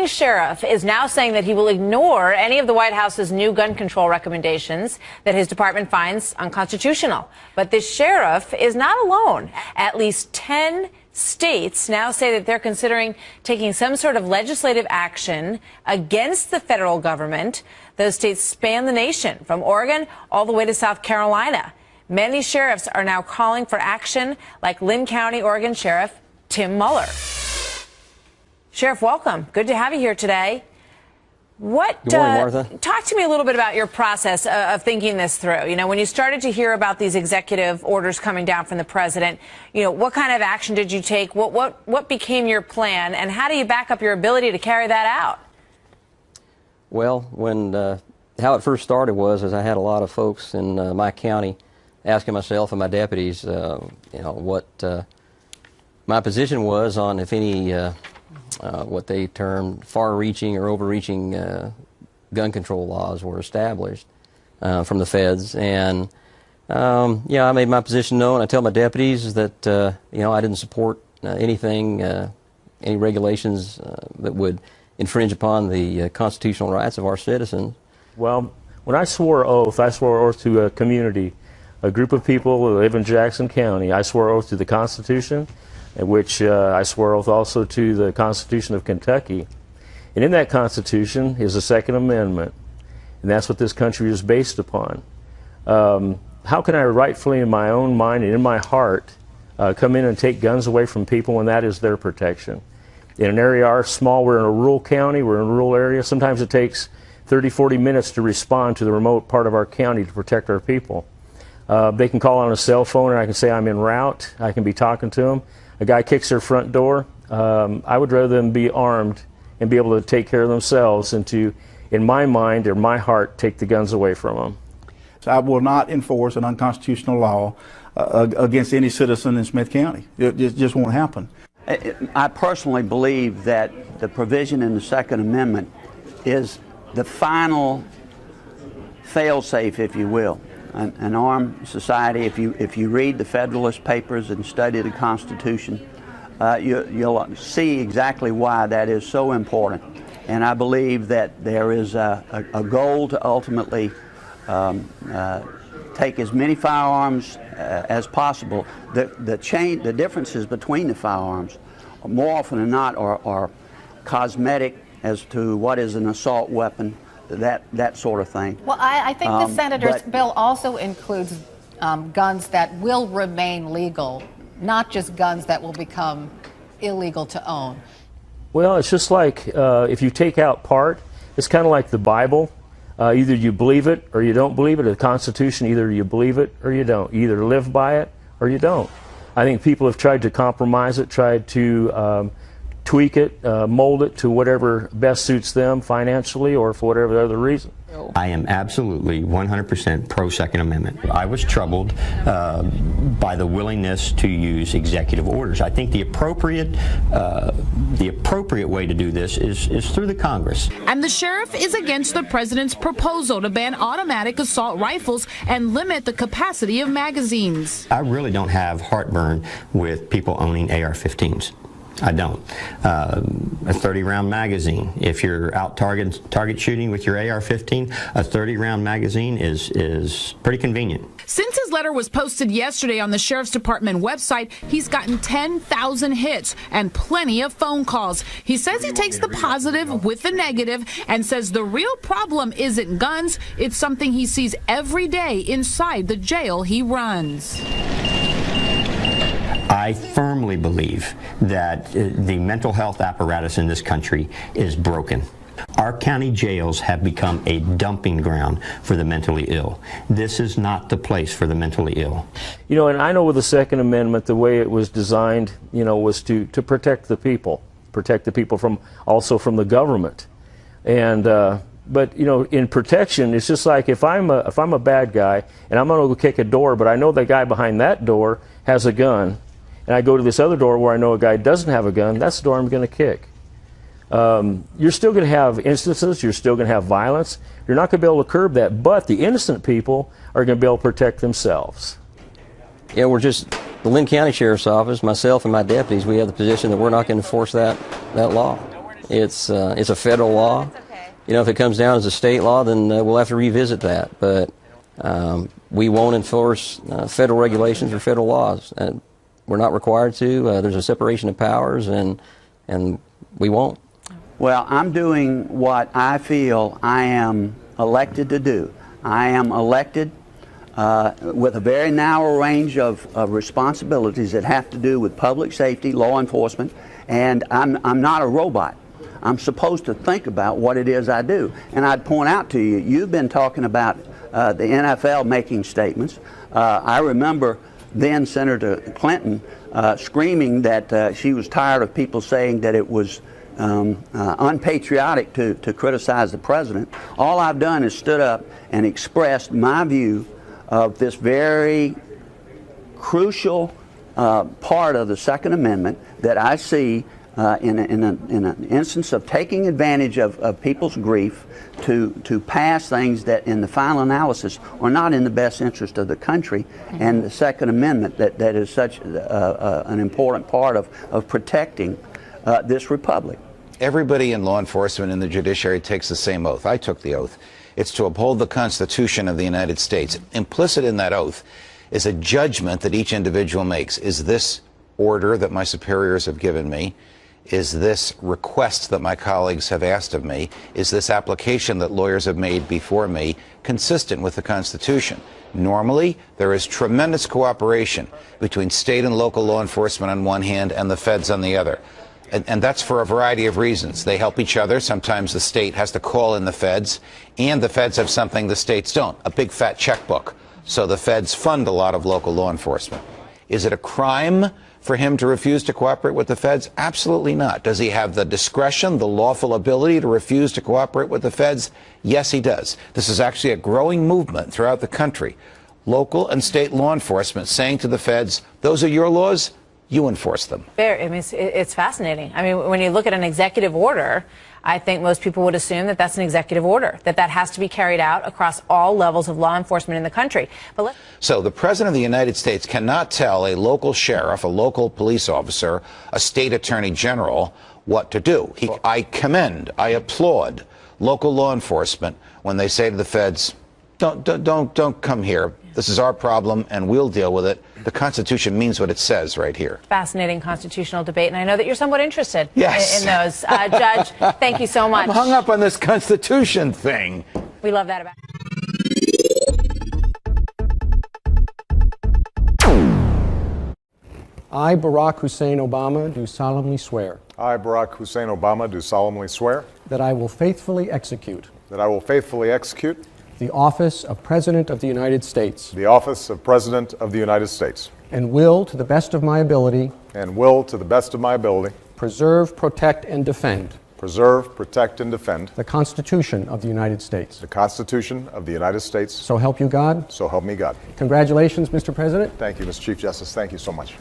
Wyoming sheriff is now saying that he will ignore any of the White House's new gun control recommendations that his department finds unconstitutional. But this sheriff is not alone. At least 10 states now say that they're considering taking some sort of legislative action against the federal government. Those states span the nation, from Oregon all the way to South Carolina. Many sheriffs are now calling for action, like Lynn County, Oregon Sheriff Tim Muller. Sheriff, welcome. Good to have you here today. Good morning, Martha. Talk to me a little bit about your process of thinking this through. You know, when you started to hear about these executive orders coming down from the president, you know, what kind of action did you take? What became your plan, and how do you back up your ability to carry that out? Well, how it first started was I had a lot of folks in my county asking myself and my deputies, you know, what my position was on if any what they termed far-reaching or overreaching gun control laws were established from the feds. And yeah, I made my position known. I tell my deputies that you know, I didn't support anything, any regulations that would infringe upon the constitutional rights of our citizens. Well, when I swore oath to a community, a group of people who live in Jackson County. I swore oath to the Constitution, in which I swore oath also to the Constitution of Kentucky. And in that Constitution is the Second Amendment, and that's what this country is based upon. How can I rightfully, in my own mind and in my heart, come in and take guns away from people when that is their protection? In an area our small, we're in a rural county, we're in a rural area. Sometimes it takes 30, 40 minutes to respond to the remote part of our county to protect our people. They can call on a cell phone, and I can say I'm en route. I can be talking to them. A guy kicks their front door. I would rather them be armed and be able to take care of themselves and to, in my mind or my heart, take the guns away from them. So I will not enforce an unconstitutional law against any citizen in Smith County. It just won't happen. I personally believe that the provision in the Second Amendment is the final fail-safe, if you will. An armed society, if you read the Federalist Papers and study the Constitution, you'll see exactly why that is so important. And I believe that there is a goal to ultimately take as many firearms as possible. The differences between the firearms, more often than not, are cosmetic as to what is an assault weapon, that sort of thing. Well, I think the senator's bill also includes guns that will remain legal, not just guns that will become illegal to own. Well, it's just like if you take out part, it's kind of like the Bible. Either you believe it or you don't believe it. The Constitution, either you believe it or you don't. You either live by it or you don't. I think people have tried to compromise it, tried to tweak it, mold it to whatever best suits them financially or for whatever other reason. I am absolutely 100% pro-Second Amendment. I was troubled by the willingness to use executive orders. I think the appropriate way to do this is through the Congress. And the sheriff is against the president's proposal to ban automatic assault rifles and limit the capacity of magazines. I really don't have heartburn with people owning AR-15s. I don't. A 30-round magazine, if you're out target shooting with your AR-15, a 30-round magazine is pretty convenient. Since his letter was posted yesterday on the Sheriff's Department website, he's gotten 10,000 hits and plenty of phone calls. He says he takes the positive with the negative and says the real problem isn't guns, it's something he sees every day inside the jail he runs. I firmly believe that the mental health apparatus in this country is broken. Our county jails have become a dumping ground for the mentally ill. This is not the place for the mentally ill. You know, and I know with the Second Amendment, the way it was designed, you know, was to protect the people from also from the government. And but you know, in protection, it's just like if I'm a bad guy and I'm going to go kick a door, but I know the guy behind that door has a gun, and I go to this other door where I know a guy doesn't have a gun, that's the door I'm going to kick. You're still going to have instances, you're still going to have violence. You're not going to be able to curb that, but the innocent people are going to be able to protect themselves. Yeah, the Lynn County Sheriff's Office, myself and my deputies, we have the position that we're not going to enforce that law. It's a federal law. You know, if it comes down as a state law, then we'll have to revisit that. But we won't enforce federal regulations or federal laws. We're not required to. There's a separation of powers, and we won't. Well, I'm doing what I feel I am elected to do. I am elected with a very narrow range of responsibilities that have to do with public safety, law enforcement, and I'm not a robot. I'm supposed to think about what it is I do. And I'd point out to you, you've been talking about the NFL making statements. I remember then Senator Clinton screaming that she was tired of people saying that it was unpatriotic to criticize the president. All I've done is stood up and expressed my view of this very crucial part of the Second Amendment that I see in an instance of taking advantage of people's grief to pass things that in the final analysis are not in the best interest of the country, and the Second Amendment that is such an important part of protecting this republic. Everybody in law enforcement and the judiciary takes the same oath. I took the oath. It's to uphold the Constitution of the United States. Implicit in that oath is a judgment that each individual makes. Is this order that my superiors have given me? Is this request that my colleagues have asked of me? Is this application that lawyers have made before me consistent with the Constitution? Normally, there is tremendous cooperation between state and local law enforcement on one hand and the feds on the other. And that's for a variety of reasons. They help each other. Sometimes the state has to call in the feds, and the feds have something the states don't, a big fat checkbook. So the feds fund a lot of local law enforcement. Is it a crime for him to refuse to cooperate with the feds? Absolutely not. Does he have the discretion, the lawful ability to refuse to cooperate with the feds? Yes, he does. This is actually a growing movement throughout the country. Local and state law enforcement saying to the feds, those are your laws, you enforce them. Fair. I mean, it's fascinating. I mean, when you look at an executive order, I think most people would assume that that's an executive order, that has to be carried out across all levels of law enforcement in the country. But so the President of the United States cannot tell a local sheriff, a local police officer, a state attorney general what to do. I commend, I applaud local law enforcement when they say to the feds, don't come here. This is our problem, and we'll deal with it. The Constitution means what it says right here. Fascinating constitutional debate, and I know that you're somewhat interested in those. Judge, thank you so much. I'm hung up on this Constitution thing. We love that about I, Barack Hussein Obama, do solemnly swear. I, Barack Hussein Obama, do solemnly swear. That I will faithfully execute. That I will faithfully execute. The office of President of the United States. The office of President of the United States. And will, to the best of my ability. And will, to the best of my ability. Preserve, protect, and defend. Preserve, protect, and defend. The Constitution of the United States. The Constitution of the United States. So help you God. So help me God. Congratulations, Mr. President. Thank you, Mr. Chief Justice. Thank you so much.